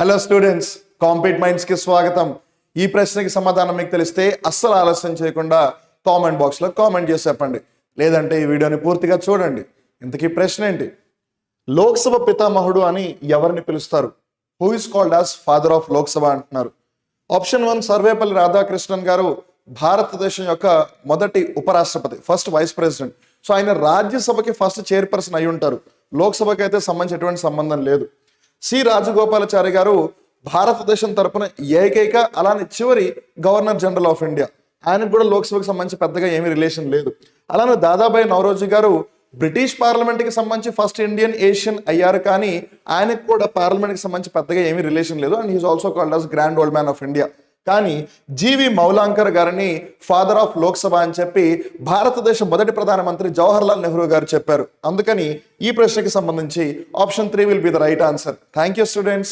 Hello students, compete minds కి స్వాగతం. ఈ ప్రశ్నకి సమాధానం మీకు తెలిస్తే అస్సలు ఆలస్యం చేయకుండా కామెంట్ బాక్స్ లో కామెంట్ చేసి చెప్పండి, లేదంటే ఈ వీడియోని పూర్తిగా చూడండి. ఇంతకీ ప్రశ్న ఏంటి? లోక్సభ పితామహుడు అని ఎవరిని పిలుస్తారు? Who is called as father of Lok Sabha అంటున్నారు. ఆప్షన్ 1 సర్వేపల్లి రాధాకృష్ణన్ గారు భారతదేశం యొక్క మొదటి ఉపరాష్ట్రపతి, ఫస్ట్ వైస్ ప్రెసిడెంట్. సో ఆయన రాజ్యసభకి ఫస్ట్ చైర్పర్సన్ అయి ఉంటారు. లోక్సభకి అయితే సంబంధించి ఎటువంటి సంబంధం లేదు. సి రాజగోపాలాచారి గారు భారతదేశం తరపున ఏకైక అలానే చివరి గవర్నర్ జనరల్ ఆఫ్ ఇండియా. ఆయనకు కూడా లోక్సభకి సంబంధించి పెద్దగా ఏమీ రిలేషన్ లేదు. అలానే దాదాబాయి నౌరోజీ గారు బ్రిటిష్ పార్లమెంట్కి సంబంధించి ఫస్ట్ ఇండియన్ ఏషియన్ అయ్యారు, కానీ ఆయనకు కూడా పార్లమెంట్కి సంబంధించి పెద్దగా ఏమీ రిలేషన్ లేదు. And he's also called as grand old man of India. కానీ జీవి మౌలాంకర్ గారిని ఫాదర్ ఆఫ్ లోక్సభ అని చెప్పి భారతదేశ మొదటి ప్రధానమంత్రి జవహర్లాల్ నెహ్రూ గారు చెప్పారు. అందుకని ఈ ప్రశ్నకి సంబంధించి option 3 will be the right answer. Thank you students.